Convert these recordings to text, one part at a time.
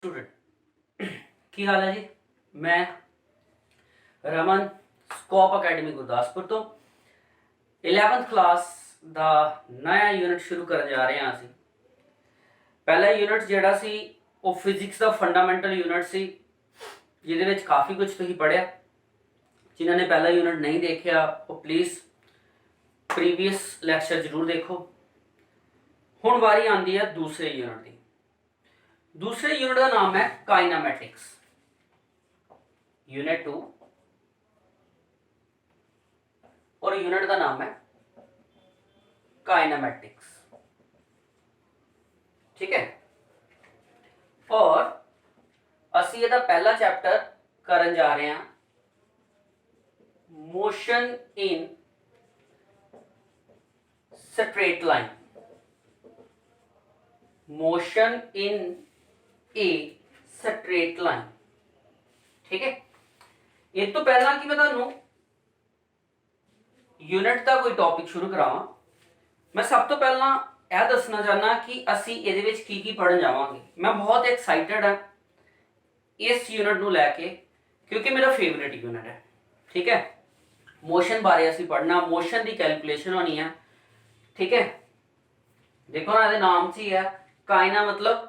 Student की हाल है जी। मैं रमन स्कोप अकेडमी गुरदासपुर तो 11th क्लास ਦਾ नया यूनिट शुरू ਕਰਨ ਜਾ ਰਹੇ ਹਾਂ ਅਸੀਂ। ਪਹਿਲਾ यूनिट ਜਿਹੜਾ ਸੀ ਉਹ ਫਿਜ਼ਿਕਸ ਦਾ ਫੰਡਾਮੈਂਟਲ यूनिट ਸੀ, ਜਿਹਦੇ ਵਿੱਚ ਕਾਫੀ ਕੁਝ ਤੁਸੀਂ ਪੜਿਆ। ਜਿਨ੍ਹਾਂ ਨੇ ਪਹਿਲਾ यूनिट नहीं देखा ਉਹ प्लीज़ प्रीवियस ਲੈਕਚਰ ਜ਼ਰੂਰ देखो। ਹੁਣ ਵਾਰੀ ਆਉਂਦੀ है दूसरे यूनिट ਦੀ। दूसरे यूनिट का नाम है काइनामेटिक्स। यूनिट 2 और यूनिट का नाम है काइनामेटिक्स। ठीक है, और असी इहदा पहला चैप्टर करन जा रहे हैं motion in straight line. Motion in a straight line. ठीक है, इस तो पहला कि मैं तुहानू यूनिट का कोई टॉपिक शुरू करावां, मैं सब तो पहला यह दसना चाहना कि असी इहदे विच की पढ़न जावांगे। मैं बहुत एक्साइटेड हाँ इस यूनिट नू लैके, क्योंकि मेरा फेवरेट यूनिट है। ठीक है, मोशन बारे असी पढ़ना, मोशन की कैलकुलेशन होनी है। ठीक है, देखो ना, नाम से ही है काइना मतलब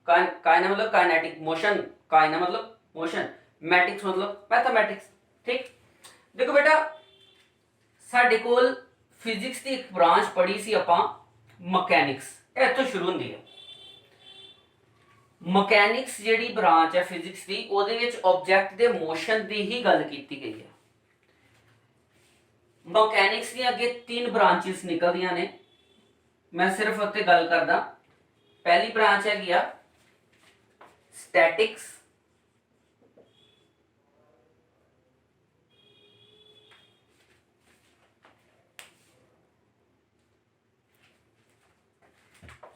काइनेटिक मोशन, काइना मतलब मोशन, मैटिक्स मतलब मैथमेटिक्स। ठीक, देखो बेटा, साडे कोल फिजिक्स की एक ब्रांच पढ़ी सी आपां मकैनिक्स, इत्थों शुरू होंदी है। मकैनिक्स जिहड़ी ब्रांच है फिजिक्स की, उहदे विच ऑब्जेक्ट दे मोशन की ही गल कीती गई है। मकैनिक्स दी अगे 3 ब्रांचेस निकलदियां ने, मैं सिर्फ उत्ते गल करदा। पहली ब्रांच है स्टैटिक्स,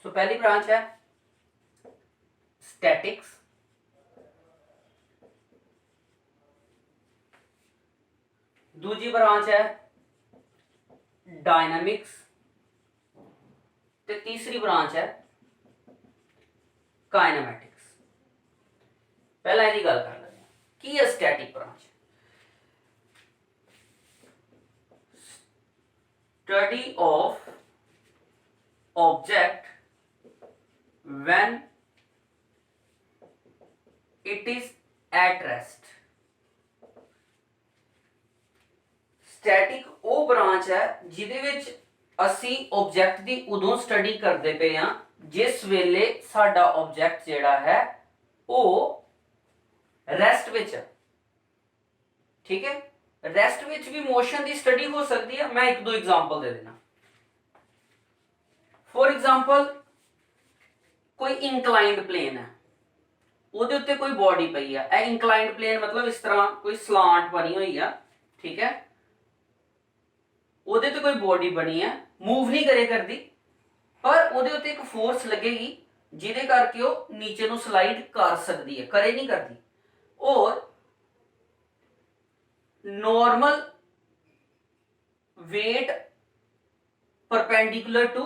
तो पहली ब्रांच है स्टैटिक्स। दूसरी ब्रांच है डायनामिक्स, ते तीसरी ब्रांच है काइनेमेटिक्स। पहला यदि गल कर लेते हैं की है static branch. Study of object when it is at rest। Static वो ब्रांच है जिहदे विच असी ऑब्जेक्ट की उदों स्टडी करते पे हाँ जिस वेले साडा ऑब्जेक्ट जिहड़ा है वो रेस्ट विच। ठीक है, रेस्ट विच भी मोशन की स्टडी हो सकती है। मैं 1-2 एग्जांपल दे देना। फॉर एग्जांपल, कोई इंक्लाइंड प्लेन है, ਉਹਦੇ ਉੱਤੇ कोई बॉडी पई है। ਇਹ इंक्लाइंड प्लेन मतलब इस तरह कोई ਸਲਾਂਟ बनी हुई है। ठीक है, ਉਹਦੇ ਤੇ कोई बॉडी बनी है, मूव नहीं करे करती, पर ਉਹਦੇ ਉੱਤੇ एक फोर्स लगेगी ਜਿਹਦੇ ਕਰਕੇ ਉਹ नीचे ਨੂੰ स्लाइड कर सकती है, करे नहीं करती। और normal weight perpendicular to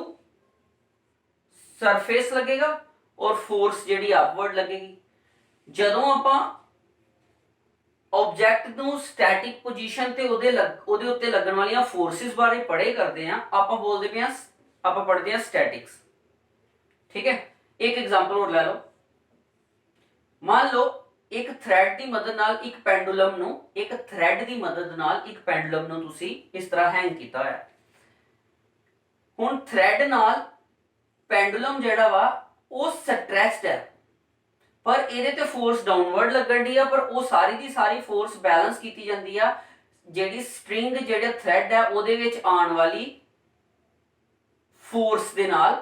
surface लगेगा और फोर्स जिहड़ी अपवर्ड लगेगी। जदों आपां ऑब्जेक्ट नूं स्टैटिक पोजीशन ते उहदे उत्ते लगण वालियां फोर्सेस बारे पढ़े करते हैं, आपां बोलदे पे हां, आपां पढ़दे हां स्टैटिक्स। ठीक है, एक एग्जांपल और ले लो। मान लो एक थ्रेड की मदद नाल एक पेंडुलम नूं, एक थ्रेड की मदद नाल एक पेंडुलम नूं तुसीं इस तरह हैंग कीता होया। हुण थ्रेड नाल पेंडुलम जिहड़ा वा वो स्ट्रेच्ड है, पर ਇਹਦੇ ਤੇ फोर्स डाउनवर्ड लगन दी है, पर वो सारी दी सारी फोर्स बैलेंस की जाती है ਜਿਹੜੀ स्ट्रिंग ਜਿਹੜੇ थ्रेड है ਉਹਦੇ ਵਿੱਚ ਆਉਣ ਵਾਲੀ फोर्स ਦੇ ਨਾਲ,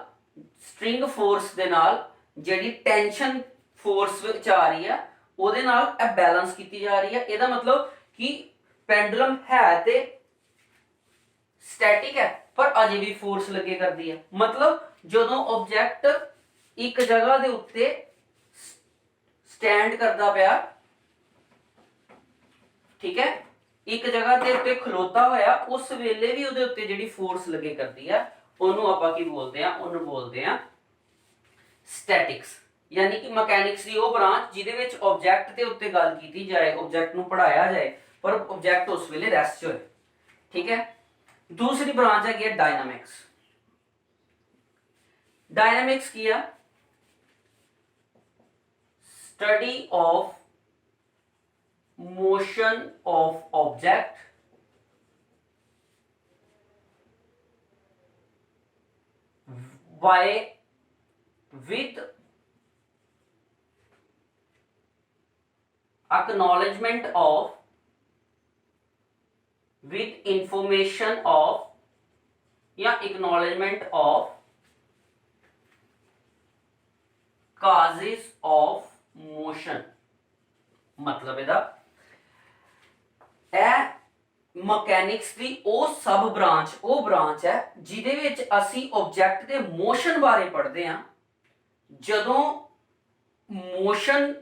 स्ट्रिंग फोर्स ਦੇ ਨਾਲ ਜਿਹੜੀ टेंशन फोर्स ਵਿੱਚ आ रही है ਉਹਦੇ ਨਾਲ ਇਹ बैलेंस की जा रही है। ਇਹਦਾ मतलब कि पेंडुलम है ते स्टैटिक है, पर अजे भी फोर्स लगे करती है। मतलब ਜਦੋਂ ऑब्जेक्ट एक जगह ਦੇ ਉੱਤੇ स्टैंड करता पिया, ठीक है, एक जगह ते उत्ते खलोता होया, उस वेले भी उहदे उत्ते जिहड़ी फोर्स लगे करती है, ਉਹਨੂੰ ਆਪਾਂ ਕੀ ਬੋਲਦੇ ਆ, ਉਹਨੂੰ ਬੋਲਦੇ ਆ स्टैटिक्स। यानी कि मैकेनिक्स की वो ब्रांच जिहदे विच ऑब्जेक्ट के उत्ते गल की जाए, ऑब्जेक्ट नूं पढ़ाया जाए पर ऑब्जेक्ट उस वेले रेस्ट होए। ठीक है। दूसरी ब्रांच है डायनामिक्स। डायनामिक्स की है study of motion of object by with acknowledgement of with information of या acknowledgement of causes of motion। मतलब ਇਹਦਾ ਇਹ ਮਕੈਨਿਕਸ ਦੀ ਉਹ ਸਬ ਬ੍ਰਾਂਚ ਹੈ ਜਿਹਦੇ ਵਿੱਚ ਅਸੀਂ ਆਬਜੈਕਟ ਦੇ ਮੋਸ਼ਨ ਬਾਰੇ ਪੜ੍ਹਦੇ ਹਾਂ। ਜਦੋਂ ਮੋਸ਼ਨ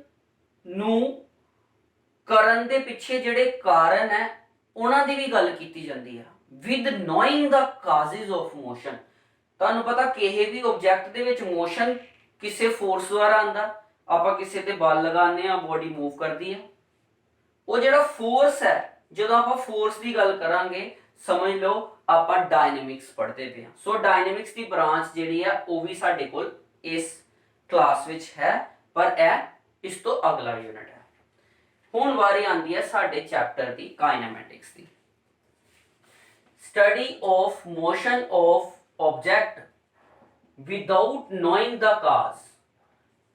ਨੂੰ ਕਰਨ ਦੇ ਪਿੱਛੇ ਜਿਹੜੇ ਕਾਰਨ ਹੈ ਉਹਨਾਂ ਦੀ ਵੀ ਗੱਲ ਕੀਤੀ ਜਾਂਦੀ ਆ with knowing the causes of motion. ਤੁਹਾਨੂੰ ਪਤਾ ਕਿਸੇ ਵੀ ਆਬਜੈਕਟ ਦੇ ਵਿੱਚ ਮੋਸ਼ਨ ਕਿਸੇ ਫੋਰਸ ਦੁਆਰਾ ਆਂਦਾ। ਆਪਾਂ ਕਿਸੇ ਤੇ ਬਲ ਲਗਾਉਂਦੇ ਆ, ਬੋਡੀ ਮੂਵ ਕਰਦੀ ਹੈ। ਉਹ ਜਿਹੜਾ ਫੋਰਸ ਹੈ, ਜਦੋਂ ਆਪਾਂ ਫੋਰਸ ਦੀ ਗੱਲ ਕਰਾਂਗੇ ਸਮਝ ਲਓ ਆਪਾਂ ਡਾਇਨਾਮਿਕਸ ਪੜ੍ਹਦੇ ਪਏ ਹਾਂ। ਸੋ ਡਾਇਨਾਮਿਕਸ ਦੀ ਬ੍ਰਾਂਚ ਜਿਹੜੀ ਆ ਉਹ ਵੀ ਸਾਡੇ ਕੋਲ ਇਸ ਕਲਾਸ ਵਿੱਚ ਹੈ, ਪਰ ਇਹ ਇਸ ਤੋਂ ਅਗਲਾ ਯੂਨਿਟ ਹੈ। ਹੁਣ ਵਾਰੀ ਆਂਦੀ ਹੈ ਸਾਡੇ chapter the ਕਾਇਨੈਮੈਟਿਕਸ the. Study of motion of object without knowing the cause,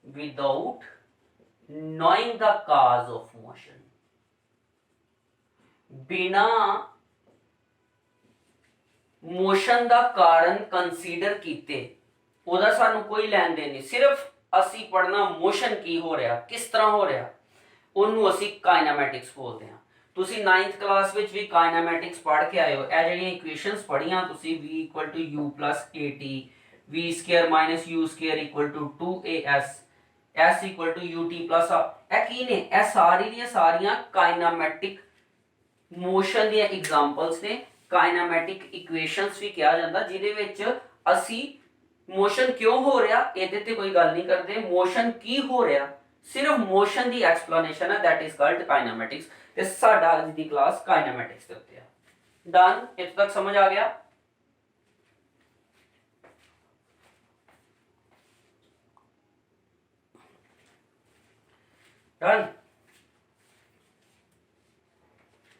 without knowing the cause of motion। बिना मोशन ਦਾ ਕਾਰਨ ਕੰਸੀਡਰ ਕੀਤੇ ਉਹਦਾ ਸਾਨੂੰ ਕੋਈ ਲੈਣ ਦੇਣ ਨਹੀਂ। ਸਿਰਫ ਅਸੀਂ ਪੜਨਾ ਮੋਸ਼ਨ ਕੀ ਹੋ ਰਿਹਾ, ਕਿਸ ਤਰ੍ਹਾਂ ਹੋ ਰਿਹਾ, ਉਹਨੂੰ ਅਸੀਂ ਕਾਇਨੈਮੈਟਿਕਸ ਬੋਲਦੇ ਹਾਂ। ਤੁਸੀਂ 9th ਕਲਾਸ ਵਿੱਚ ਵੀ ਕਾਇਨੈਮੈਟਿਕਸ ਪੜ੍ਹ ਕੇ ਆਏ ਹੋ। ਇਹ ਜਿਹੜੀਆਂ ਇਕੁਏਸ਼ਨਸ ਪੜ੍ਹੀਆਂ ਤੁਸੀਂ v = u + at, v² - u² = 2as, s = ut + ਇਹ ਕੀ ਨੇ? ਇਹ ਸਾਰੀ ਦੀਆਂ ਸਾਰੀਆਂ ਕਾਇਨੈਮੈਟਿਕ ਮੋਸ਼ਨ ਦੀਆਂ ਐਗਜ਼ਾਮਪਲਸ ਨੇ। ਕਾਇਨੈਮੈਟਿਕ ਇਕੁਏਸ਼ਨਸ ਵੀ ਕਿਹਾ ਜਾਂਦਾ, ਜਿਹਦੇ ਵਿੱਚ ਅਸੀਂ ਮੋਸ਼ਨ ਕਿਉਂ ਹੋ ਰਿਹਾ ਇਹਦੇ ਤੇ ਕੋਈ ਗੱਲ ਨਹੀਂ ਕਰਦੇ, ਮੋਸ਼ਨ ਕੀ ਹੋ ਰਿਹਾ ਸਿਰਫ ਮੋਸ਼ਨ ਦੀ ਐਕਸਪਲੇਨੇਸ਼ਨ ਹੈ, that is called ਕਾਇਨੈਮੈਟਿਕਸ। ਤੇ ਸਾਡਾ ਅੱਜ ਦੀ ਕਲਾਸ ਕਾਇਨੈਮੈਟਿਕਸ ਦੇ ਉੱਤੇ ਆ। ਡਨ? ਇੱਥੇ ਤੱਕ ਸਮਝ ਆ ਗਿਆ? ਡਨ?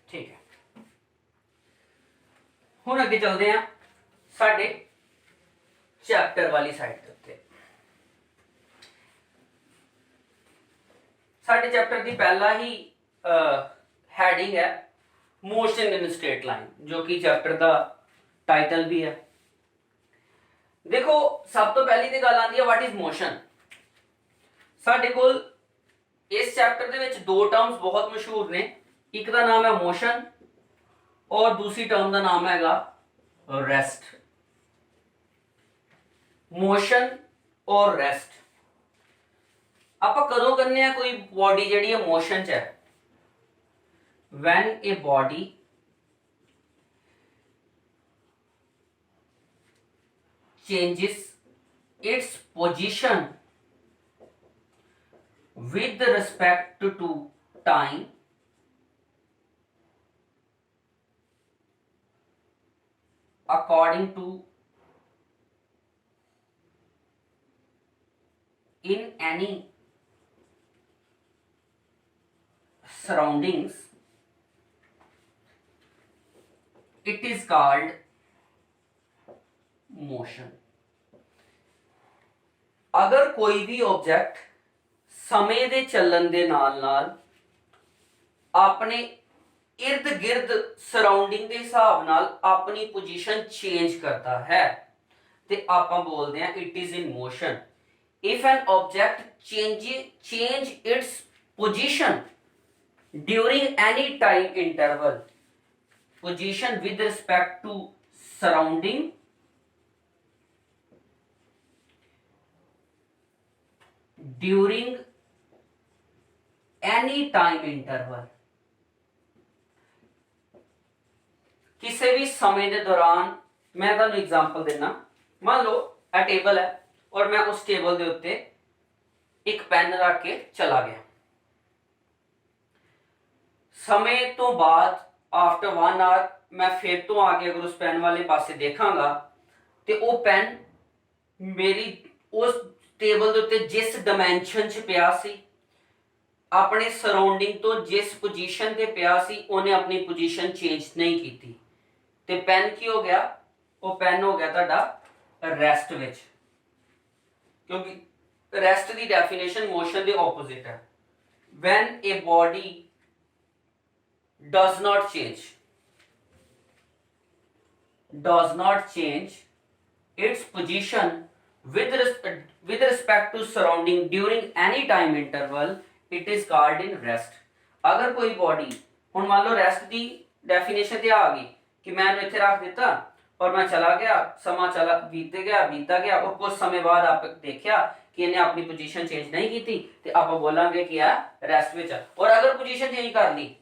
ਠੀਕ ਹੈ। ਹੁਣ ਅੱਗੇ ਚੱਲਦੇ ਆ ਸਾਡੇ ਚੈਪਟਰ ਵਾਲੀ ਸਾਈਡ ਦੇ ਉੱਤੇ। ਸਾਡੇ ਚੈਪਟਰ ਦੀ ਪਹਿਲਾ ਹੀ ਹੈਡਿੰਗ ਹੈ ਮੋਸ਼ਨ ਇਨ ਸਟ੍ਰੇਟ ਲਾਈਨ, ਜੋ ਕਿ ਚੈਪਟਰ ਦਾ ਟਾਈਟਲ ਵੀ ਹੈ। ਦੇਖੋ ਸਭ ਤੋਂ ਪਹਿਲੀ ਤੇ ਗੱਲ ਆਉਂਦੀ ਹੈ ਵਾਟ ਇਜ਼ ਮੋਸ਼ਨ। ਸਾਡੇ ਕੋਲ ਇਸ ਚੈਪਟਰ ਦੇ ਵਿੱਚ ਦੋ ਟਰਮਸ ਬਹੁਤ ਮਸ਼ਹੂਰ ਨੇ। ਇੱਕ ਦਾ ਨਾਮ ਹੈ ਮੋਸ਼ਨ ਔਰ ਦੂਸਰੀ ਟਰਮ ਦਾ ਨਾਮ ਹੈਗਾ ਰੈਸਟ। ਮੋਸ਼ਨ ਔਰ ਰੈਸਟ ਆਪਾਂ ਕਦੋਂ ਕਰਨੇ ਆ? ਕੋਈ ਬੋਡੀ ਜਿਹੜੀ ਹੈ ਮੋਸ਼ਨ 'ਚ ਹੈ, when a body changes its position with respect to time according to in any surroundings, it is called motion। अगर कोई भी ऑब्जेक्ट समय दे चलन दे नाल अपने इर्द गिर्द सराउंडिंग के हिसाब नाल अपनी पोजीशन चेंज करता है ते आपां बोलते हैं it is in motion. If an object change its position during any time interval, position with respect to surrounding during any time interval, किसी भी समय के दौरान। मैं तुहानू एग्जांपल देना, मान लो आ टेबल है और मैं उस टेबल के उत्ते एक पेन रख के चला गया। समय तो बाद आफ्टर 1 आवर मैं फिर तो आके अगर उस पेन वाले पासे देखांगा तो वो पेन मेरी उस टेबल ਦੇ ਉੱਤੇ जिस डायमेंशन च ਪਿਆ ਸੀ अपने सराउंडिंग तो जिस पोजीशन ਤੇ ਪਿਆ ਸੀ ਉਹਨੇ ਆਪਣੀ पोजीशन चेंज नहीं की ਤੇ पेन की हो गया, वो पेन हो गया ਤੁਹਾਡਾ रेस्ट ਵਿੱਚ, क्योंकि रेस्ट की डेफिनेशन मोशन के ऑपोजिट है। when a body does not change its position with respect to surrounding during any time interval, it is called in rest। अगर कोई बॉडी हुण मान लो रेस्ट की डेफिनेशन ते आ गई कि मैं इत्थे रख दिता और मैं चला गया, समा चला बीतता गया और कुछ समय बाद आप देखा कि इन्हें अपनी पोजीशन चेंज नहीं की ते आप बोलांगे कि रेस्ट विच। और अगर पोजीशन चेंज कर ली,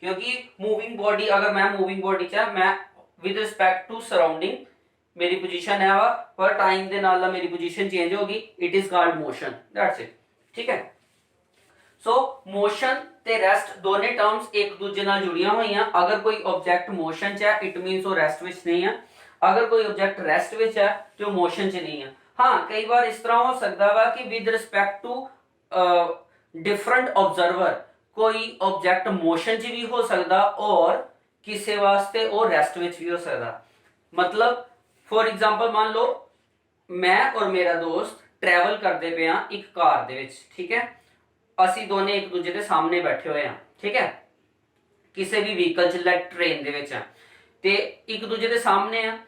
क्योंकि मूविंग बॉडी, अगर मैं मूविंग बॉडी च मैं विद रिस्पेक्ट टू सराउंडिंग मेरी पोजीशन है वा पर टाइम दे नाल मेरी पोजीशन चेंज होगी, it is called motion. That's it. ठीक है। सो मोशन ते रेस्ट दोने टर्म्स एक दूजे नाल जुड़ियां होईयां। अगर कोई ऑब्जेक्ट मोशन च है इट मीनस वो रेस्ट विच नहीं है, अगर कोई ऑब्जेक्ट रेस्ट विच है तो मोशन च नहीं है। हाँ, कई बार इस तरह हो सकता वा कि with respect to different observer कोई ऑब्जेक्ट मोशन च भी हो सकता और किसी वास्ते वो रेस्ट विच भी हो सकता। मतलब फॉर एग्जांपल मान लो मैं और मेरा दोस्त ट्रैवल करते पे हाँ एक कार दे विच, ठीक है, ਅਸੀਂ ਦੋਨੇ ਇੱਕ ਦੂਜੇ ਦੇ ਸਾਹਮਣੇ ਬੈਠੇ ਹੋਏ ਆ, ਠੀਕ ਹੈ, ਕਿਸੇ ਵੀ ਵਹੀਕਲ ਚ ਲਾਈਕ ਟ੍ਰੇਨ ਦੇ ਵਿੱਚ ਆ ਤੇ ਇੱਕ ਦੂਜੇ ਦੇ ਸਾਹਮਣੇ ਆ।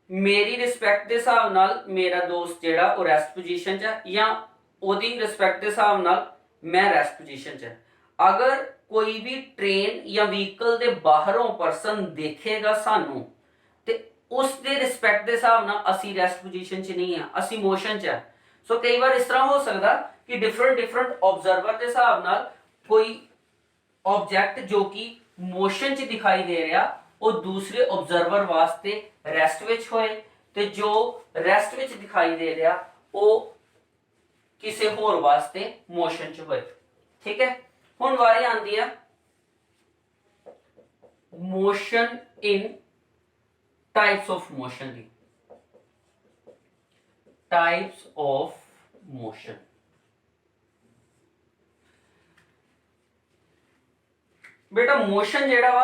ਮੇਰੀ ਰਿਸਪੈਕਟ ਦੇ ਹਿਸਾਬ ਨਾਲ ਮੇਰਾ ਦੋਸਤ ਜਿਹੜਾ ਉਹ ਰੈਸਟ ਪੋਜੀਸ਼ਨ ਚ ਆ ਜਾਂ ਉਹਦੀ ਰਿਸਪੈਕਟ ਦੇ ਹਿਸਾਬ ਨਾਲ ਮੈਂ ਰੈਸਟ ਪੋਜੀਸ਼ਨ ਚ ਆ। ਅਗਰ ਕੋਈ ਵੀ ਟ੍ਰੇਨ ਜਾਂ ਵਹੀਕਲ ਦੇ ਬਾਹਰੋਂ ਪਰਸਨ ਦੇਖੇਗਾ ਸਾਨੂੰ ਤੇ ਉਸ ਦੇ ਰਿਸਪੈਕਟ ਦੇ ਹਿਸਾਬ ਨਾਲ ਅਸੀਂ ਰੈਸਟ ਪੋਜੀਸ਼ਨ ਚ ਨਹੀਂ ਆ, ਅਸੀਂ ਮੋਸ਼ਨ ਚ ਆ। ਸੋ ਕਈ ਵਾਰ ਇਸ ਤਰ੍ਹਾਂ ਹੋ ਸਕਦਾ कि डिफरेंट ऑब्जर्वर के हिसाब नाल कोई ऑब्जेक्ट जो कि मोशन च दिखाई दे रहा वो दूसरे ऑब्जर्वर वास्ते रेस्ट विच होए ते जो रेस्ट विच दिखाई दे रहा वो किसी होर वास्ते मोशन च होए। ठीक है। हुण वारी आंदी है motion in types of motion दी। टाइप्स ऑफ मोशन, बेटा मोशन जेड़ा वा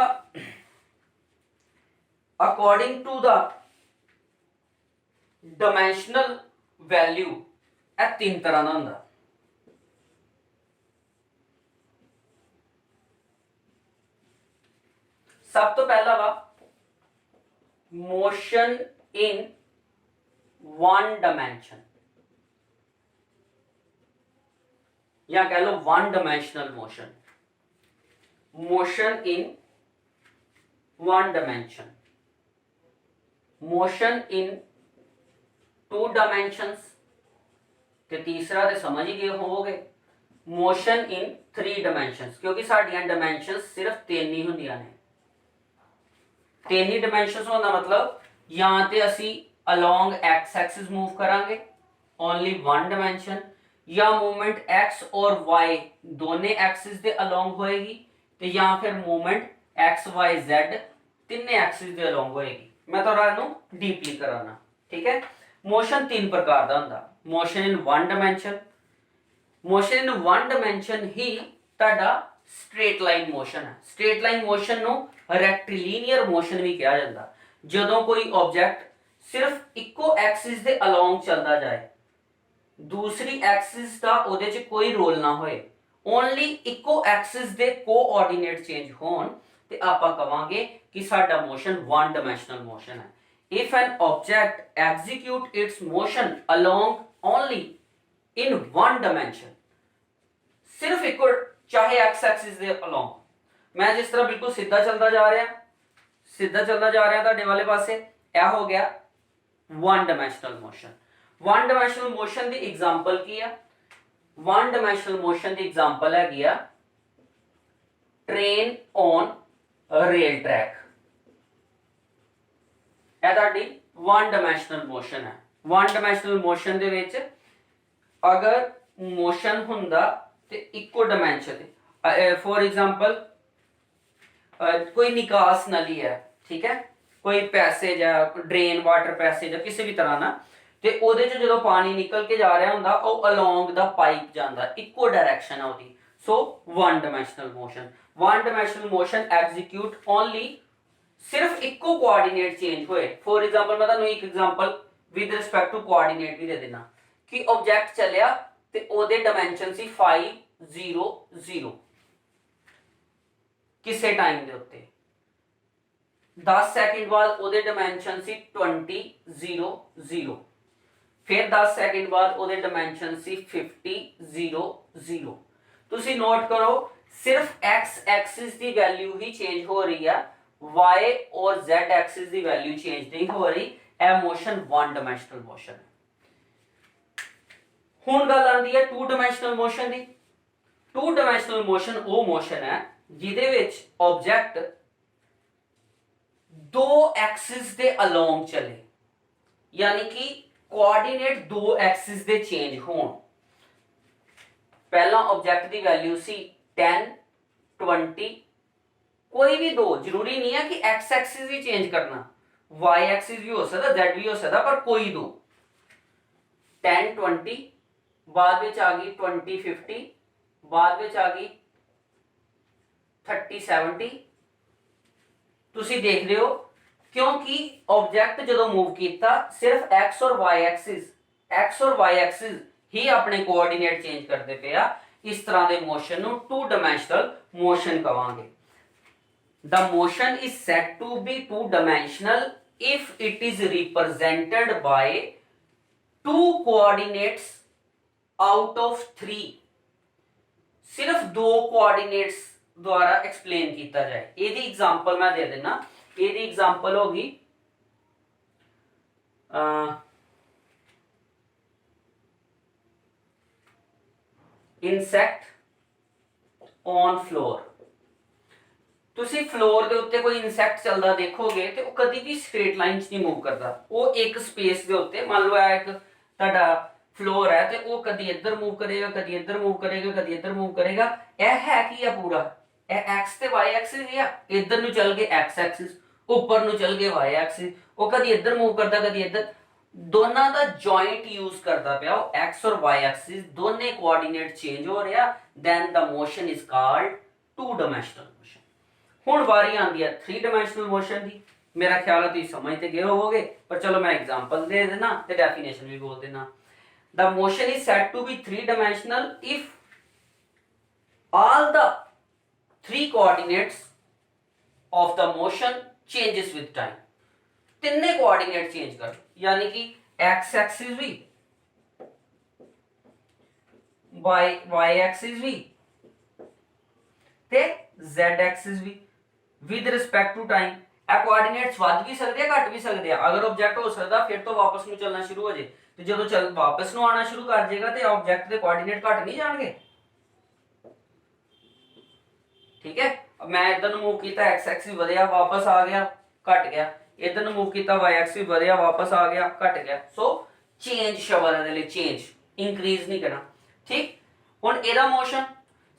according to the dimensional value ए 3 तरह का हुंदा। सब तो पहला वा मोशन इन 1 डायमेंशन या कह लो 1 dimensional motion. Motion in 1 dimension, motion in 2 dimensions ते तीसरा ते समझ ही गए होवोगे मोशन इन 3 डायमेंशंस, क्योंकि साडियां डायमेंशंस सिर्फ 3 ही हुंदियां ने। 3 ही डायमेंशंस होना मतलब या ते असी अलोंग एक्स एक्सिस मूव करांगे ओनली 1 डायमेंशन, या मूवमेंट एक्स और वाई दोने एक्सिस दे अलोंग होएगी तो या फिर मूवमेंट एक्स वाई जेड तीन एक्सिस के अलोंग होएगी। मैं तो डीपली कराना। ठीक है। मोशन 3 प्रकार का होंदा। Motion in 1 dimension, motion in 1 dimension ही ताड़ा स्ट्रेट लाइन मोशन है। स्ट्रेट लाइन मोशन नु रेक्टिलिनियर मोशन भी कहा जाता। जदों कोई ऑब्जेक्ट सिर्फ इको एक्सिस के अलोंग चलता जाए, दूसरी एक्सिस का उहदे च कोई रोल ना होए, only eco axis they coordinate change होन ते आपां कहांगे कि साडा मोशन 1 डायमेंशनल मोशन है। If an object execute it's motion along only in 1 dimension, सिर्फ इको, चाहे एक्स एक्सिस दे अलोंग, मैं जिस तरह बिल्कुल सीधा चलता जा रहा तुहाडे वाले पासे, यह हो गया 1 डायमेंशनल मोशन। 1 डायमेंशनल मोशन दी एग्जांपल की है? 1 डायमेंशनल मोशन की एग्जांपल है गया ट्रेन ऑन रेल ट्रैक। यह ताड़ी 1 डायमेंशनल मोशन है। 1 डायमेंशनल मोशन दे विच अगर ਮੋਸ਼ਨ ਹੁੰਦਾ ਤੇ ਇੱਕੋ ਡਾਈਮੈਂਸ਼ਨ ਤੇ ਫੋਰ ਐਗਜ਼ਾਮਪਲ ਕੋਈ ਨਿਕਾਸ ਨਲੀ ਹੈ, ਠੀਕ ਹੈ, ਕੋਈ ਪੈਸੇਜ ਹੈ, ਡਰੇਨ ਵਾਟਰ ਪੈਸੇਜ ਹੈ, ਕਿਸੇ ਵੀ ਤਰ੍ਹਾਂ ਨਾ, ਤੇ ਉਹਦੇ ਚ ਜਦੋਂ ਪਾਣੀ ਨਿਕਲ ਕੇ ਜਾ ਰਿਹਾ ਹੁੰਦਾ ਉਹ ਅਲੋਂਗ ਦਾ ਪਾਈਪ ਜਾਂਦਾ, ਇੱਕੋ ਡਾਇਰੈਕਸ਼ਨ ਆ ਉਹਦੀ। So one dimensional motion, one dimensional motion execute only ਸਿਰਫ ਇੱਕੋ ਕੋਆਰਡੀਨੇਟ ਚੇਂਜ ਹੋਏ। ਫੋਰ ਐਗਜ਼ਾਮਪਲ ਮੈਂ ਤੁਹਾਨੂੰ ਇੱਕ example with respect to coordinate ਵੀ ਦੇ ਦੇਣਾ ਕਿ ਆਬਜੈਕਟ ਚੱਲਿਆ ਤੇ ਉਹਦੇ ਡਾਇਮੈਂਸ਼ਨ ਸੀ 5 0 0 ਕਿਸੇ ਟਾਈਮ ਦੇ ਉੱਤੇ, 10 ਸੈਕਿੰਡ ਬਾਅਦ ਉਹਦੇ ਡਾਇਮੈਂਸ਼ਨ ਸੀ 20 0 0, ਫਿਰ 10 ਸੈਕਿੰਡ ਬਾਅਦ ਉਹਦੇ ਡਾਇਮੈਂਸ਼ਨ ਸੀ 50 0 0। ਤੁਸੀਂ ਨੋਟ ਕਰੋ ਸਿਰਫ x ਐਕਸਿਸ ਦੀ ਵੈਲਿਊ ਹੀ ਚੇਂਜ ਹੋ ਰਹੀ ਆ, y और z एक्सिस ਦੀ ਵੈਲਿਊ ਚੇਂਜ ਨਹੀਂ ਹੋ ਰਹੀ। ਇਹ ਮੋਸ਼ਨ ਵਨ ਡਾਇਮੈਂਸ਼ਨਲ ਮੋਸ਼ਨ ਹੈ। ਹੁਣ ਗੱਲ ਆਉਂਦੀ ਹੈ to dimensional motion the. To dimensional motion ਉਹ ਮੋਸ਼ਨ ਹੈ ਜਿਹਦੇ ਵਿੱਚ ਆਬਜੈਕਟ ਦੋ ਐਕਸਿਸ ਦੇ ਅਲੋਂਗ ਚਲੇ, ਯਾਨੀ ਕਿ ਕੋਆਰਡੀਨੇਟ ਦੋ ਐਕਸਿਸ ਦੇ ਚੇਂਜ ਹੋਣ। ਪਹਿਲਾਂ ਆਬਜੈਕਟ ਦੀ ਵੈਲਿਊ ਸੀ 10 20, कोई भी दो, जरूरी नहीं है कि x एक्सिस ही चेंज करना, y एक्सिस भी हो सकता, z भी हो सकता, पर कोई दो 10 20, बाद में आ गई 20 50, बाद में आ गई 30 70। तुसी देख रहे हो क्योंकि ऑब्जेक्ट जो मूव किया सिर्फ x और y एक्सिस ही अपने कोऑर्डिनेट चेंज करते पे आ। इस तरह के मोशन नू टू डायमेंशनल मोशन कहांगे। The motion is said to be two-dimensional if it is represented by two coordinates out of three। सिर्फ दो coordinates द्वारा explain किया जाए। ਇਹਦੀ एग्जांपल मैं दे देना। ਇਹਦੀ एग्जांपल होगी insect on floor। ਤੁਸੀਂ ਫਲੋਰ ਦੇ ਉੱਤੇ ਕੋਈ ਇਨਸੈਕਟ ਚੱਲਦਾ ਦੇਖੋਗੇ ਤੇ ਉਹ ਕਦੀ ਵੀ ਸਟ੍ਰੇਟ ਲਾਈਨ 'ਚ ਨਹੀਂ ਮੂਵ ਕਰਦਾ। ਉਹ ਇੱਕ ਸਪੇਸ ਦੇ ਉੱਤੇ, ਮੰਨ ਲਓ ਇਹ ਇੱਕ ਤੁਹਾਡਾ ਫਲੋਰ ਹੈ ਤੇ ਉਹ ਕਦੀ ਇੱਧਰ ਮੂਵ ਕਰੇਗਾ, ਕਦੀ ਇੱਧਰ ਮੂਵ ਕਰੇਗਾ, ਕਦੀ ਇੱਧਰ ਮੂਵ ਕਰੇਗਾ। ਇਹ ਹੈ ਕੀ ਆ ਪੂਰਾ, ਇਹ x ਤੇ y ਐਕਸਿਸ ਹੀ ਆ। ਇੱਧਰ ਨੂੰ ਚੱਲ ਗਏ x ਐਕਸਿਸ, ਉੱਪਰ ਨੂੰ ਚੱਲ ਗਏ y ਐਕਸਿਸ। ਉਹ ਕਦੀ ਇੱਧਰ ਮੂਵ ਕਰਦਾ, ਕਦੀ ਇੱਧਰ, ਦੋਨਾਂ ਦਾ ਜੁਆਇੰਟ ਯੂਜ਼ ਕਰਦਾ ਪਿਆ। ਉਹ x ਔਰ y ਐਕਸਿਸ ਦੋਨੇ ਕੋਆਰਡੀਨੇਟ ਚੇਂਜ ਹੋ ਰਿਹਾ, then the motion is called two dimensional motion. ਹੁਣ ਵਾਰੀ ਆਉਂਦੀ ਹੈ 3 ਡਾਇਮੈਂਸ਼ਨਲ ਮੋਸ਼ਨ ਦੀ। ਮੇਰਾ ਖਿਆਲ ਹੈ ਤੁਸੀਂ ਸਮਝ ਤੇ ਗਏ ਹੋਵੋਗੇ, ਪਰ ਚਲੋ ਮੈਂ ਐਗਜ਼ਾਮਪਲ ਦੇ ਦੇਣਾ ਤੇ ਡੈਫੀਨੇਸ਼ਨ ਵੀ ਬੋਲ ਦੇਣਾ। The motion is said to be 3 dimensional if all the 3 coordinates of the motion changes with time। ਤਿੰਨੇ ਕੋਆਰਡੀਨੇਟ ਚੇਂਜ ਕਰ, ਯਾਨੀ ਕਿ x ਐਕਸਿਸ ਵੀ, y ਐਕਸਿਸ ਵੀ ਤੇ z ਐਕਸਿਸ ਵੀ with respect to time। ਇਹ ਕੋਆਰਡੀਨੇਟਸ ਵੱਧ ਵੀ ਸਕਦੇ ਆ, ਘਟ ਵੀ ਸਕਦੇ ਆ। ਅਗਰ ਆਬਜੈਕਟ ਹੋ ਸਕਦਾ ਫਿਰ ਤੋਂ ਵਾਪਸ ਨੂੰ ਚੱਲਣਾ ਸ਼ੁਰੂ ਹੋ ਜੇ, ਤੇ ਜਦੋਂ ਚੱਲ ਵਾਪਸ ਨੂੰ ਆਣਾ ਸ਼ੁਰੂ ਕਰ ਜਾਏਗਾ ਤੇ ਆਬਜੈਕਟ ਦੇ ਕੋਆਰਡੀਨੇਟ ਘਟ ਨਹੀਂ ਜਾਣਗੇ। ਠੀਕ ਹੈ, ਮੈਂ ਇਧਰ ਨੂੰ ਮੂਵ ਕੀਤਾ, x ਐਕਸਿਸ ਵਧਿਆ, ਵਾਪਸ ਆ ਗਿਆ, ਘਟ ਗਿਆ। ਇਧਰ ਨੂੰ ਮੂਵ ਕੀਤਾ, y ਐਕਸਿਸ ਵਧਿਆ, ਵਾਪਸ ਆ ਗਿਆ, ਘਟ ਗਿਆ। ਸੋ ਚੇਂਜ ਸ਼ਬਦ ਦੇ ਲਈ ਚੇਂਜ, ਇੰਕਰੀਜ਼ ਨਹੀਂ ਕਰਨਾ। ਠੀਕ, ਹੁਣ ਇਹਦਾ ਮੋਸ਼ਨ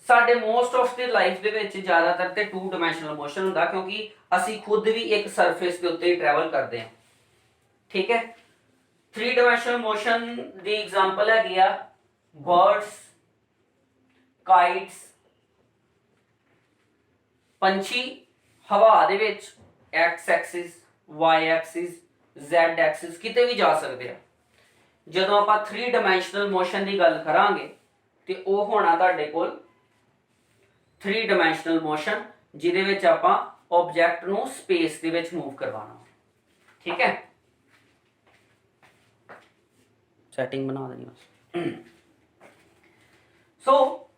ਸਾਡੇ ਮੋਸਟ ਆਫ ਦੀ ਲਾਈਫ ਦੇ ਵਿੱਚ ਜ਼ਿਆਦਾਤਰ ਤੇ ਟੂ ਡਾਇਮੈਂਸ਼ਨਲ ਮੋਸ਼ਨ ਹੁੰਦਾ, ਕਿਉਂਕਿ ਅਸੀਂ ਖੁਦ ਵੀ ਇੱਕ ਸਰਫੇਸ ਦੇ ਉੱਤੇ ਹੀ ਟਰੈਵਲ ਕਰਦੇ ਹਾਂ। ਠੀਕ ਹੈ, 3 ਡਾਇਮੈਂਸ਼ਨਲ ਮੋਸ਼ਨ ਦੀ ਐਗਜ਼ਾਮਪਲ ਹੈਗੀ ਆ ਬਰਡਸ, ਕਾਈਟਸ, ਪੰਛੀ ਹਵਾ ਦੇ ਵਿੱਚ x Axis, y Axis, z Axis ਕਿਤੇ ਵੀ ਜਾ ਸਕਦੇ ਆ। ਜਦੋਂ ਆਪਾਂ 3 ਡਾਇਮੈਂਸ਼ਨਲ ਮੋਸ਼ਨ ਦੀ ਗੱਲ ਕਰਾਂਗੇ ਤੇ ਉਹ ਹੋਣਾ ਤੁਹਾਡੇ ਕੋਲ 3 ਡਾਇਮੈਂਸ਼ਨਲ ਮੋਸ਼ਨ, ਜਿਹਦੇ ਵਿੱਚ ਆਪਾਂ ਆਬਜੈਕਟ ਨੂੰ ਸਪੇਸ ਦੇ ਵਿੱਚ ਮੂਵ ਕਰਵਾਉਣਾ। ਠੀਕ ਹੈ, ਸੈਟਿੰਗ ਬਣਾ ਦੇਣੀ ਬਸ। ਸੋ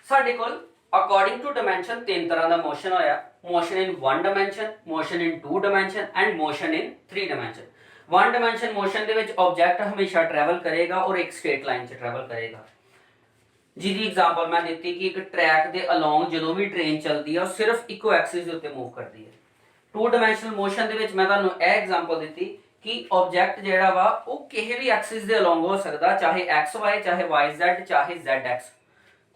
ਸਾਡੇ ਕੋਲ ਅਕੋਰਡਿੰਗ ਟੂ ਡਾਇਮੈਂਸ਼ਨ 3 ਤਰ੍ਹਾਂ ਦਾ ਮੋਸ਼ਨ ਹੋਇਆ। Motion in 1 dimension, motion in 2 dimension and motion in 3 dimension. 1 dimension motion ਦੇ ਵਿੱਚ ਆਬਜੈਕਟ ਹਮੇਸ਼ਾ ਟਰੈਵਲ ਕਰੇਗਾ ਔਰ ਇੱਕ ਸਟ੍ਰੇਟ ਲਾਈਨ 'ਚ ਟਰੈਵਲ ਕਰੇਗਾ। ਜਿਹਦੀ ਐਗਜ਼ਾਮਪਲ ਮੈਂ ਦਿੱਤੀ ਕਿ ਇੱਕ ਟਰੈਕ ਦੇ ਅਲੋਂਗ ਜਦੋਂ ਵੀ ਟ੍ਰੇਨ ਚੱਲਦੀ ਹੈ ਉਹ ਸਿਰਫ ਇੱਕੋ ਐਕਸਿਸ ਦੇ ਉੱਤੇ ਮੂਵ ਕਰਦੀ ਹੈ। 2 ਡਾਇਮੈਂਸ਼ਨਲ ਮੋਸ਼ਨ ਦੇ ਵਿੱਚ ਮੈਂ ਤੁਹਾਨੂੰ ਇਹ ਐਗਜ਼ਾਮਪਲ ਦਿੱਤੀ ਕਿ ਆਬਜੈਕਟ ਜਿਹੜਾ ਵਾ ਉਹ ਕਿਸੇ ਵੀ ਐਕਸਿਸ ਦੇ ਅਲੋਂਗ ਹੋ ਸਕਦਾ, ਚਾਹੇ XY, ਚਾਹੇ YZ, ਚਾਹੇ ZX,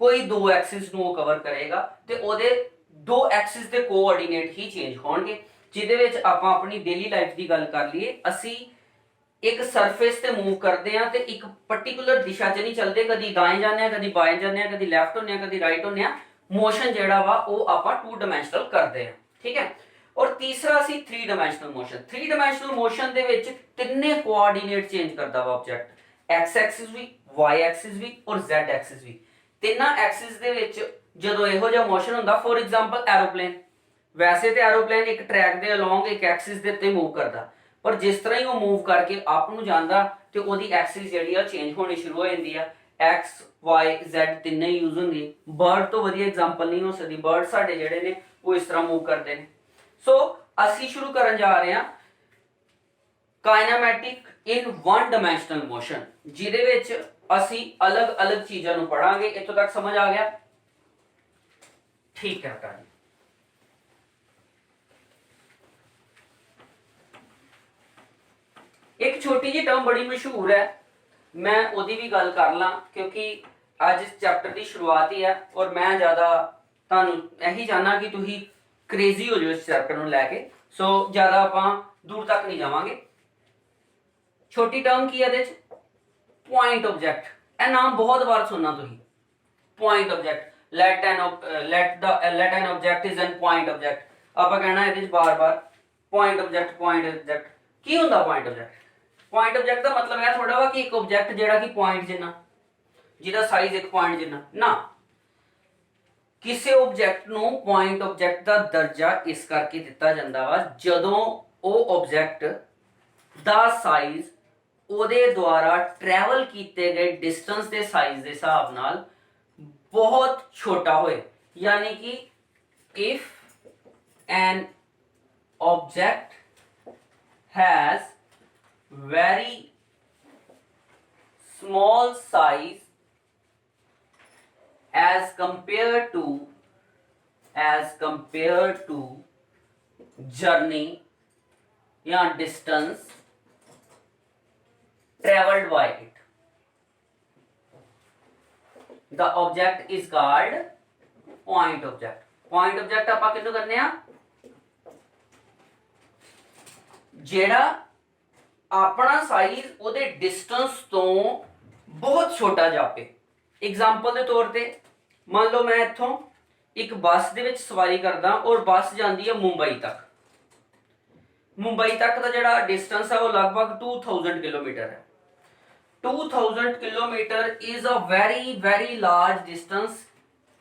ਕੋਈ ਦੋ ਐਕਸਿਸ ਨੂੰ ਉਹ ਕਵਰ ਕਰੇਗਾ ਤੇ ਉਹਦੇ ਦੋ ਐਕਸਿਸ ਦੇ ਕੋਆਰਡੀਨੇਟ ਹੀ ਚੇਂਜ ਹੋਣਗੇ। ਜਿਹਦੇ ਵਿੱਚ ਆਪਾਂ ਆਪਣੀ ਡੇਲੀ ਲਾਈਫ ਦੀ ਗੱਲ ਕਰ ਲਈਏ, ਅਸੀਂ ਇੱਕ ਸਰਫੇਸ ਤੇ ਮੂਵ ਕਰਦੇ ਆ ਤੇ ਇੱਕ ਪਾਰਟਿਕੂਲਰ ਦਿਸ਼ਾ 'ਚ ਨਹੀਂ ਚੱਲਦੇ, ਕਦੀ ਦਾएं ਜਾਂਦੇ ਆ, ਕਦੀ ਬਾएं ਜਾਂਦੇ ਆ, ਕਦੀ ਲੈਫਟ ਹੁੰਦੇ ਆ, ਕਦੀ ਰਾਈਟ ਹੁੰਦੇ ਆ। ਮੋਸ਼ਨ ਜਿਹੜਾ ਵਾ ਉਹ ਆਪਾਂ 2 ਡਾਇਮੈਂਸ਼ਨਲ ਕਰਦੇ ਆ, ਠੀਕ ਹੈ। ਔਰ ਤੀਸਰਾ ਸੀ 3 ਡਾਇਮੈਂਸ਼ਨਲ ਮੋਸ਼ਨ। 3 ਡਾਇਮੈਂਸ਼ਨਲ ਮੋਸ਼ਨ ਦੇ ਵਿੱਚ ਤਿੰਨੇ ਕੋਆਰਡੀਨੇਟ ਚੇਂਜ ਕਰਦਾ ਵਾ ਆਬਜੈਕਟ, x ਐਕਸਿਸ ਵੀ, y ਐਕਸਿਸ ਵੀ ਔਰ z ਐਕਸਿਸ ਵੀ। ਤਿੰਨਾਂ ਐਕਸਿਸ ਦੇ ਵਿੱਚ ਜਦੋਂ ਇਹੋ ਜਿਹਾ ਮੋਸ਼ਨ ਹੁੰਦਾ, ਫੋਰ ਐਗਜ਼ਾਮਪਲ ਐਰੋਪਲੇਨ, ਵੈਸੇ ਤੇ ਐਰੋਪਲੇਨ ਇੱਕ ਟਰੈਕ ਦੇ ਅਲੋਂਗ ਇੱਕ ਐਕਸਿਸ ਦੇ ਉੱਤੇ ਮੂਵ ਕਰਦਾ, ਪਰ ਜਿਸ ਤਰ੍ਹਾਂ ਹੀ ਉਹ ਮੂਵ ਕਰਕੇ ਅਪ ਨੂੰ ਜਾਂਦਾ ਤੇ ਉਹਦੀ ਐਕਸਿਸ ਜਿਹੜੀ ਆ ਚੇਂਜ ਹੋਣੀ ਸ਼ੁਰੂ ਹੋ ਜਾਂਦੀ ਆ। x y z ਤਿੰਨੇ ਹੀ ਯੂਜ਼ ਹੁੰਦੀ। ਬਰਡ ਤੋਂ ਵਧੀਆ ਐਗਜ਼ਾਮਪਲ ਨਹੀਂ ਹੋ ਸਕਦੀ, ਬਰਡ ਸਾਡੇ ਜਿਹੜੇ ਨੇ ਉਹ ਇਸ ਤਰ੍ਹਾਂ ਮੂਵ ਕਰਦੇ ਨੇ। ਸੋ ਅਸੀਂ ਸ਼ੁਰੂ ਕਰਨ ਜਾ ਰਹੇ ਹਾਂ ਕਾਇਨਾਮੈਟਿਕ ਇਨ 1 ਡਾਇਮੈਂਸ਼ਨਲ ਮੋਸ਼ਨ, ਜਿਹਦੇ ਵਿੱਚ ਅਸੀਂ ਅਲੱਗ-ਅਲੱਗ ਚੀਜ਼ਾਂ ਨੂੰ ਪੜਾਂਗੇ। ਇੱਥੋਂ ਤੱਕ ਸਮਝ ਆ ਗਿਆ? ਠੀਕ ਹੈ ਬੇਟਾ। ਇੱਕ ਛੋਟੀ ਜਿਹੀ ਟਰਮ ਬੜੀ ਮਸ਼ਹੂਰ ਹੈ, ਮੈਂ ਉਹਦੀ ਵੀ ਗੱਲ ਕਰ ਲਾਂ ਕਿਉਂਕਿ ਅੱਜ ਇਸ ਚੈਪਟਰ ਦੀ ਸ਼ੁਰੂਆਤ ਹੀ ਹੈ ਔਰ ਮੈਂ ਜ਼ਿਆਦਾ ਤੁਹਾਨੂੰ ਇਹੀ ਚਾਹਨਾ ਕਿ ਤੁਸੀਂ ਕ੍ਰੇਜ਼ੀ ਹੋ ਜਾਓ ਇਸ ਚੈਪਟਰ ਨੂੰ ਲੈ ਕੇ। ਸੋ ਜ਼ਿਆਦਾ ਆਪਾਂ ਦੂਰ ਤੱਕ ਨਹੀਂ ਜਾਵਾਂਗੇ। ਛੋਟੀ ਟਰਮ ਕੀ ਹੈ ਇਹਦੇ 'ਚ? Point object. ਇਹ ਨਾਮ ਬਹੁਤ ਵਾਰ ਸੁਣਨਾ ਤੁਸੀਂ, point object. let an object is an point object। ਆਪਾਂ ਕਹਿਣਾ ਇਹਦੇ 'ਚ ਬਾਰ-ਬਾਰ ਪੁਆਇੰਟ ਆਬਜੈਕਟ, ਪੁਆਇੰਟ ਆਬਜੈਕਟ। ਕੀ ਹੁੰਦਾ ਪੁਆਇੰਟ ਆਬਜੈਕਟ? ਪੁਆਇੰਟ ਆਬਜੈਕਟ ਦਾ ਮਤਲਬ ਇਹ ਥੋੜਾ ਵਾ ਕਿ ਇੱਕ ਆਬਜੈਕਟ ਜਿਹੜਾ ਕਿ ਪੁਆਇੰਟ ਜਿੰਨਾ, ਜਿਹਦਾ ਸਾਈਜ਼ ਇੱਕ ਪੁਆਇੰਟ ਜਿੰਨਾ ਨਾ। ਕਿਸੇ ਆਬਜੈਕਟ ਨੂੰ ਪੁਆਇੰਟ ਆਬਜੈਕਟ ਦਾ ਦਰਜਾ ਇਸ ਕਰਕੇ ਦਿੱਤਾ ਜਾਂਦਾ ਵਾ ਜਦੋਂ ਉਹ ਆਬਜੈਕਟ ਦਾ ਸਾਈਜ਼ ਉਹਦੇ ਦੁਆਰਾ ਟਰੈਵਲ ਕੀਤੇ ਗਏ ਡਿਸਟੈਂਸ ਦੇ ਸਾਈਜ਼ ਦੇ ਹਿਸਾਬ ਨਾਲ ਬਹੁਤ ਛੋਟਾ ਹੋਏ। ਯਾਨੀ ਕਿ if an object has very small size as compared to journey या distance traveled by it, the object is called point object। point object ਆਪਾਂ ਕਿਹਨੂੰ ਕਰਨੇ ਆ? ਜਿਹੜਾ ਆਪਣਾ ਸਾਈਜ਼ ਉਹਦੇ ਡਿਸਟੈਂਸ ਤੋਂ ਬਹੁਤ ਛੋਟਾ ਜਾਪੇ। ਐਗਜ਼ਾਮਪਲ ਦੇ ਤੌਰ ਤੇ ਮੰਨ ਲਓ ਮੈਂ ਇੱਥੋਂ ਇੱਕ ਬੱਸ ਦੇ ਵਿੱਚ ਸਵਾਰੀ ਕਰਦਾ ਔਰ ਬੱਸ ਜਾਂਦੀ ਹੈ ਮੁੰਬਈ ਤੱਕ। ਮੁੰਬਈ ਤੱਕ ਦਾ ਜਿਹੜਾ ਡਿਸਟੈਂਸ ਹੈ ਉਹ ਲਗਭਗ 2000 ਕਿਲੋਮੀਟਰ ਹੈ। 2000 kilometre is a very large distance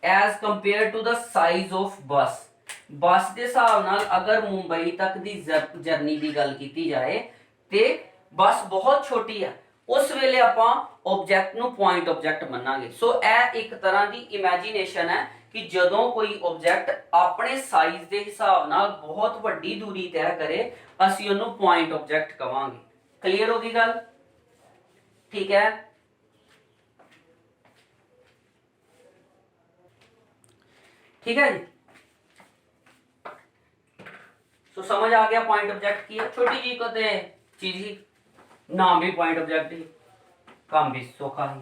as compared to the size of bus। ਬੱਸ ਦੇ ਹਿਸਾਬ ਨਾਲ ਅਗਰ ਮੁੰਬਈ ਤੱਕ ਦੀ ਜਰਨੀ ਦੀ ਗੱਲ ਕੀਤੀ ਜਾਏ ਤੇ ਬੱਸ ਬਹੁਤ ਛੋਟੀ ਹੈ। ਉਸ ਵੇਲੇ ਆਪਾਂ ਆਬਜੈਕਟ ਨੂੰ ਪੁਆਇੰਟ ਆਬਜੈਕਟ ਮੰਨਾਂਗੇ। ਸੋ ਇਹ ਇੱਕ ਤਰ੍ਹਾਂ ਦੀ ਇਮੇਜਿਨੇਸ਼ਨ ਹੈ ਕਿ ਜਦੋਂ ਕੋਈ ਆਬਜੈਕਟ ਆਪਣੇ ਸਾਈਜ਼ ਦੇ ਹਿਸਾਬ ਨਾਲ ਬਹੁਤ ਵੱਡੀ ਦੂਰੀ ਤੈਅ ਕਰੇ ਅਸੀਂ ਉਹਨੂੰ ਪੁਆਇੰਟ ਆਬਜੈਕਟ ਕਵਾਂਗੇ। ਕਲੀਅਰ ਹੋ ਗਈ ਗੱਲ? ਠੀਕ ਹੈ। ठीक है जी। सो समझ आ गया पॉइंट ऑब्जेक्ट की है। छोटी जी को ते चीज ही, नाम भी पॉइंट ऑब्जेक्ट ही, काम भी सौखा है।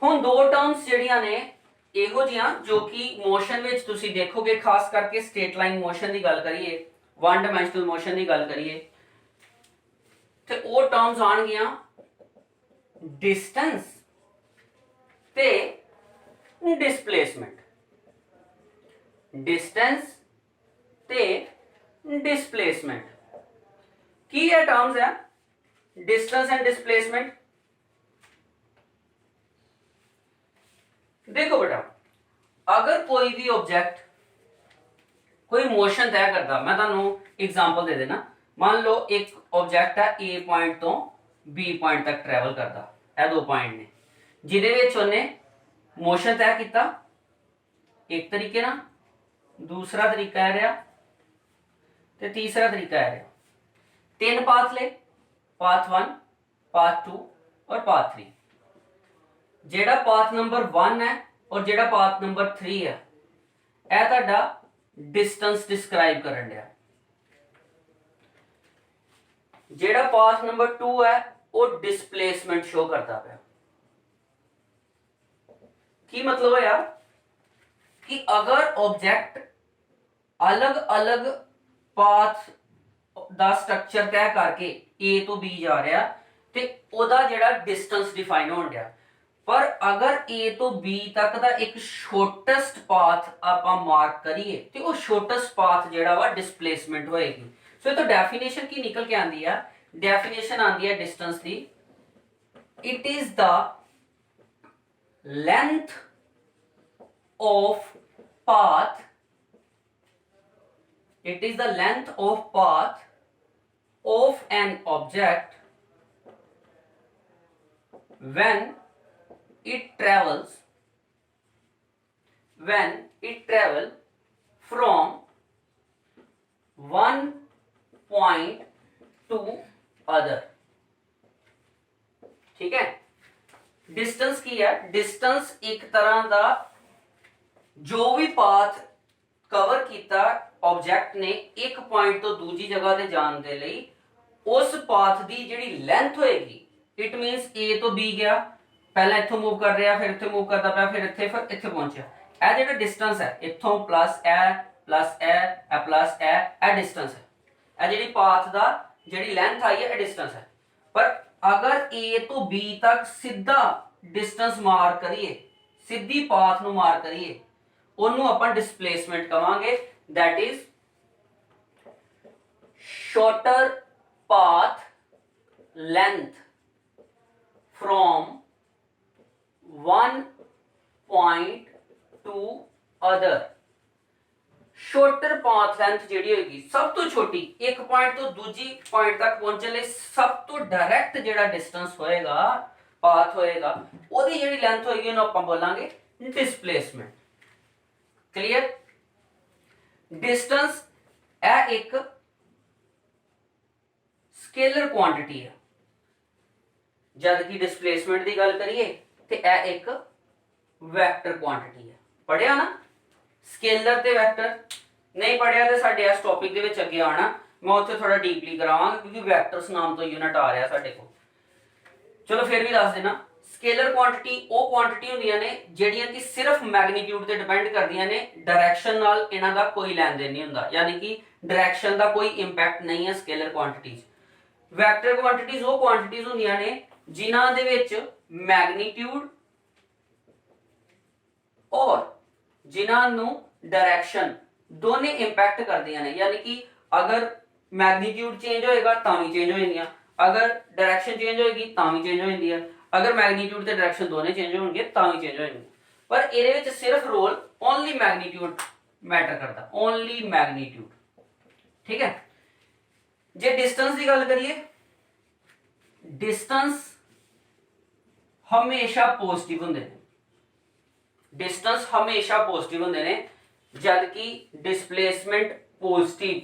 ਹੁਣ ਦੋ ਟਰਮਸ ਜਿਹੜੀਆਂ ਨੇ ਇਹੋ ਜਿਹੀਆਂ ਜੋ ਕਿ ਮੋਸ਼ਨ ਵਿੱਚ ਤੁਸੀਂ ਦੇਖੋਗੇ, ਖਾਸ ਕਰਕੇ ਸਟੇਟ ਲਾਈਨ ਮੋਸ਼ਨ ਦੀ ਗੱਲ ਕਰੀਏ, 1 ਡਾਇਮੈਂਸ਼ਨਲ ਮੋਸ਼ਨ ਦੀ ਗੱਲ ਕਰੀਏ ਤੇ ਉਹ ਟਰਮਸ ਆਣਗੀਆਂ ਡਿਸਟੈਂਸ ਤੇ डिस्प्लेसमेंट। डिस्टेंस ते डिस्प्लेसमेंट की है टर्म्स है डिस्टेंस एंड डिस्प्लेसमेंट। देखो बेटा, अगर कोई भी ऑब्जेक्ट कोई मोशन तय करता, मैं तुहानू एग्जांपल दे देना। मान लो एक ऑब्जेक्ट है ए पॉइंट तो बी पॉइंट तक ट्रैवल करता, ये दो पॉइंट ने जिहदे विच उहने मोशन तय किया एक तरीके ना, दूसरा तरीका है रहा ते तीसरा तरीका है रहा। 3 पाथ ले, पाथ 1, पाथ 2 और पाथ 3। जेड़ा पाथ नंबर 1 है और जेड़ा पाथ नंबर 3 है यह तुहाडा डिस्टेंस डिस्क्राइब करन दिया। ਜਿਹੜਾ ਪਾਥ ਨੰਬਰ 2 ਹੈ ਉਹ ਡਿਸਪਲੇਸਮੈਂਟ ਸ਼ੋ ਕਰਦਾ ਪਿਆ। ਕੀ ਮਤਲਬ ਹੋਇਆ ਕਿ ਅਗਰ ਆਬਜੈਕਟ ਅਲੱਗ-ਅਲੱਗ ਪਾਥ ਦਾ ਸਟਰਕਚਰ ਤੈਅ ਕਰਕੇ A ਤੋਂ B ਜਾ ਰਿਹਾ ਤੇ ਉਹਦਾ ਜਿਹੜਾ ਡਿਸਟੈਂਸ ਡਿਫਾਈਨ ਹੋਣ ਡਿਆ, ਪਰ ਅਗਰ A ਤੋਂ B ਤੱਕ ਦਾ ਇੱਕ ਸ਼ੋਰਟੈਸਟ ਪਾਥ ਆਪਾਂ ਮਾਰਕ ਕਰੀਏ ਤੇ ਉਹ ਸ਼ੋਰਟੈਸਟ ਪਾਥ ਜਿਹੜਾ ਵਾ ਡਿਸਪਲੇਸਮੈਂਟ ਹੋਏਗੀ। ਸੋ ਇਹ ਤਾਂ ਡੈਫੀਨੇਸ਼ਨ ਕੀ ਨਿਕਲ ਕੇ ਆਂਦੀ ਆ, ਡੈਫੀਨੇਸ਼ਨ ਆਂਦੀ ਹੈ distance the, it is the length of path, it is the length of path of an object when it travels from one point to other। ठीक है, डिस्टेंस की है, डिस्टेंस एक तरह का जो भी पाथ कवर किया ऑब्जेक्ट ने एक पॉइंट तो दूसरी जगह ते जाने दे लई उस पाथ दी जिहड़ी लेंथ होएगी, इट मीनस A तो B गया, पहला इत्थों मूव कर रहा, फिर इत्थे मूव करता पाया, फिर इत्थे पहुंचा, ਇਹ ਜਿਹੜਾ डिस्टेंस है इत्थों प्लस ए डिस्टेंस है, ਇਹ ਜਿਹੜੀ पाथ ਦਾ ਜਿਹੜੀ लेंथ आई है डिस्टेंस है। पर अगर A तो B तक सीधा डिस्टेंस मार करिए, सीधी पाथ ਨੂੰ मार करिए, ਉਹਨੂੰ ਆਪਾਂ डिस्प्लेसमेंट कहांगे, that is shorter path length from one point to other. Shorter path length ਜਿਹੜੀ ਹੋਏਗੀ ਸਭ ਤੋਂ ਛੋਟੀ, ਇੱਕ ਪੁਆਇੰਟ ਤੋਂ ਦੂਜੀ ਪੁਆਇੰਟ ਤੱਕ ਪਹੁੰਚਣ ਲਈ ਸਭ ਤੋਂ ਡਾਇਰੈਕਟ ਜਿਹੜਾ ਡਿਸਟੈਂਸ ਹੋਏਗਾ, ਪਾਥ ਹੋਏਗਾ, ਉਹਦੀ ਜਿਹੜੀ ਲੈਂਥ ਹੋਏਗੀ ਉਹਨੂੰ ਆਪਾਂ ਬੋਲਾਂਗੇ ਡਿਸਪਲੇਸਮੈਂਟ। ਕਲੀਅਰ? डिस्टेंस ਇਹ ਇੱਕ स्केलर क्वांटिटी है, जद कि डिस्प्लेसमेंट की गल करिए तो यह एक वैक्टर क्वांटिटी है। पढ़िया ना स्केलर ते वैक्टर? नहीं पढ़िया तो साडे इस टॉपिक दे विच अगे आना, मैं उत्थे थोड़ा डीपली करावांगा क्योंकि वैक्टर्स नाम तो यूनिट आ रहा साडे को। चलो फिर भी दस देना, स्केलर क्वांटिटी वो क्वांटिटी होंदियां ने जिहड़ियां कि सिर्फ मैग्नीट्यूड ते डिपेंड करदियां ने, डायरैक्शन नाल इन्हां दा कोई लैन देन नहीं हुंदा, यानी कि डायरैक्शन दा कोई इंपैक्ट नहीं है स्केलर क्वांटिटीज। वैक्टर क्वांटिटीज वो क्वांटिटीज होंदियां ने जिन्हां दे विच मैग्नीट्यूड और जिन्हां नू डायरैक्शन दोने इंपैक्ट करदियां ने, यानी कि अगर मैग्नीट्यूड चेंज होएगा तां भी चेंज हो जांदियां, अगर डायरैक्शन चेंज होएगी तां भी चेंज हो जांदी है, अगर मैग्नीट्यूड ते डायरैक्शन दोने चेंज होणगे तां भी चेंज हो जांदी। पर इहदे विच सिर्फ रोल ओनली मैग्नीट्यूड मैटर करदा, ओनली मैग्नीट्यूड। ठीक है? जे डिस्टेंस की गल करिए, डिस्टेंस हमेशा पॉजिटिव होंदे ने, डिस्टेंस हमेशा पॉजिटिव होंदे ने, जद कि डिस्प्लेसमेंट पॉजिटिव,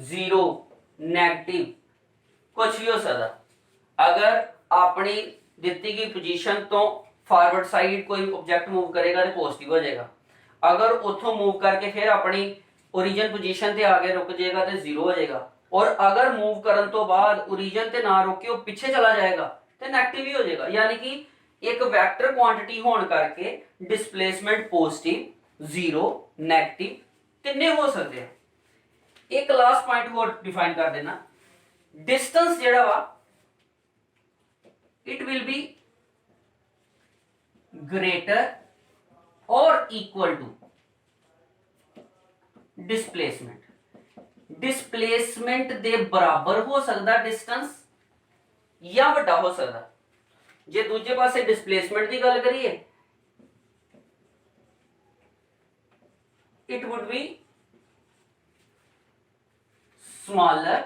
जीरो, नेगेटिव कुछ भी हो सकता। अगर अपनी दिती गई पोजीशन तो फॉरवर्ड साइड कोई ऑब्जेक्ट मूव करेगा तो पॉजिटिव हो जाएगा, अगर उथों मूव करके फिर अपनी ओरिजिन पोजीशन ते आगे रुक जाएगा तो जीरो हो जाएगा, और अगर मूव करन तो बाद ओरिजिन ते ना रुके वो पीछे चला जाएगा तो नेगेटिव ही हो जाएगा। यानी कि एक वेक्टर क्वांटिटी होने करके डिस्प्लेसमेंट पॉजिटिव, जीरो, नेगेटिव कितने हो सकते हैं। एक लास्ट पॉइंट और डिफाइन कर देना, डिस्टेंस जेड़ा वा इट विल बी ग्रेटर और इक्वल टू डिस्प्लेसमेंट। डिस्प्लेसमेंट दे बराबर हो सकता डिस्टेंस या वड्डा हो सकता। जे दूजे पासे डिस्प्लेसमेंट की गल करिए, इट वुड बी स्मॉलर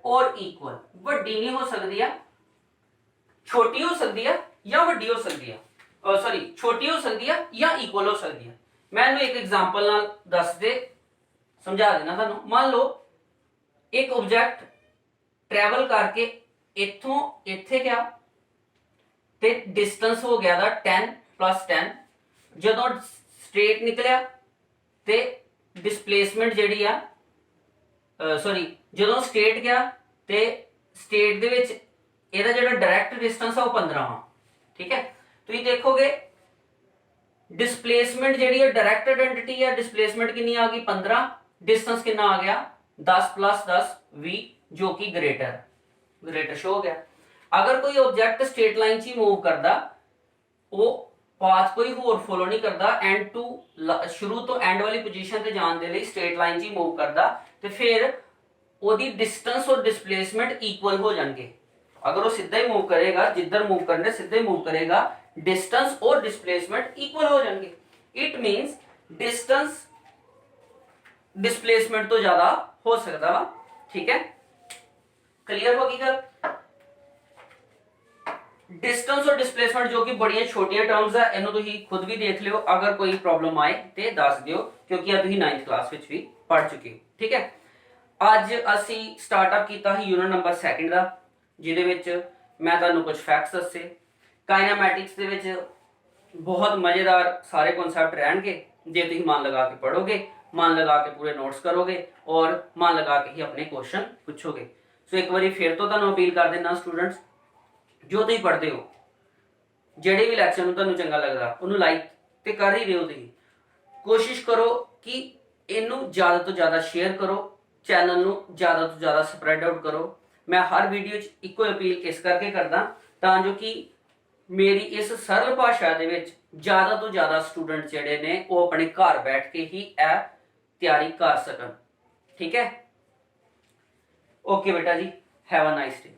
और इक्वल। वड्डी नहीं हो सकती है, छोटी हो सकती है या वड्डी हो सकती है, सॉरी छोटी हो सकती है या इक्वल हो सकती है। मैं एक एग्जांपल नाल दस दे समझा देना तुहानू। मान लो एक ऑब्जेक्ट ट्रैवल करके इथों इत्थे गया ते डिस्टेंस हो गया दा 10 + 10, जदों स्ट्रेट निकलिया ते डिस्प्लेसमेंट जिहड़ी आ ਸੌਰੀ ਜਦੋਂ ਸਟੇਟ ਗਿਆ ਤੇ ਸਟੇਟ ਦੇ ਵਿੱਚ ਇਹਦਾ ਜਿਹੜਾ ਡਾਇਰੈਕਟ ਡਿਸਟੈਂਸ ਆ ਉਹ 15 ਆ। ਠੀਕ ਹੈ, ਤੁਸੀਂ ਦੇਖੋਗੇ डिस्प्लेसमेंट ਜਿਹੜੀ ਹੈ डायरेक्ट आइडेंटिटी है, डिस्प्लेसमेंट कितनी आ गई 15, डिस्टेंस कितना आ गया 10 + 10 v जो कि ग्रेटर शो हो गया। अगर कोई ऑब्जेक्ट स्ट्रेट लाइन च मूव करता वो पाथ कोई होर फॉलो नहीं करता, एंड टू शुरू तो एंड वाली पोजीशन ते जाने दे लई स्ट्रेट लाइन च मूव करता ते फिर ओदी डिस्टेंस और डिस्प्लेसमेंट इक्वल हो जाएंगे। अगर वो सीधा ही मूव करेगा, जिधर मूव करने सीधा ही मूव करेगा, डिस्टेंस और डिस्प्लेसमेंट इक्वल हो जाएंगे। इट मींस डिस्टेंस डिस्प्लेसमेंट तो ज्यादा हो सकता वा। ठीक है, क्लियर होगी गल? डिस्टेंस और डिस्प्लेसमेंट जो कि बड़िया छोटिया टर्म्स है, इन्हों तुसीं खुद भी देख लियो, अगर कोई प्रॉब्लम आए तो दस दियो क्योंकि तुसीं 9th क्लास विच भी पढ़ चुके हो। ठीक है, अज असी स्टार्टअप किया यूनिट नंबर 2 का, जिहदे विच मैं तुहानूं कुछ फैक्ट्स दस्से। काइनामैटिक्स दे विच बहुत मज़ेदार सारे कॉन्सैप्ट रहणगे जे तुसीं मन लगा के पढ़ोगे, मन लगा के पूरे नोट्स करोगे और मन लगा के ही अपने क्वेश्चन पूछोगे। सो एक बार फिर तो तुहानूं अपील कर देना स्टूडेंट्स, जो तुसीं पढ़दे हो जिहड़े भी लैक्चर नूं तुहानूं चंगा लगदा उहनूं लाइक ते कर ही रहे हो। तुसीं कोशिश करो कि इनू ज़्यादा तो ज़्यादा शेयर करो, चैनल नूं ज़्यादा तो ज़्यादा स्प्रैड आउट करो। मैं हर वीडियो च इक्को अपील इस करके करदा तां जो कि मेरी इस सरल भाषा दे विच ज़्यादा तो ज़्यादा स्टूडेंट जिहड़े ने वो अपने घर बैठ के ही तैयारी कर सकन। ठीक है, ओके बेटा जी, हैव अ नाइस डे।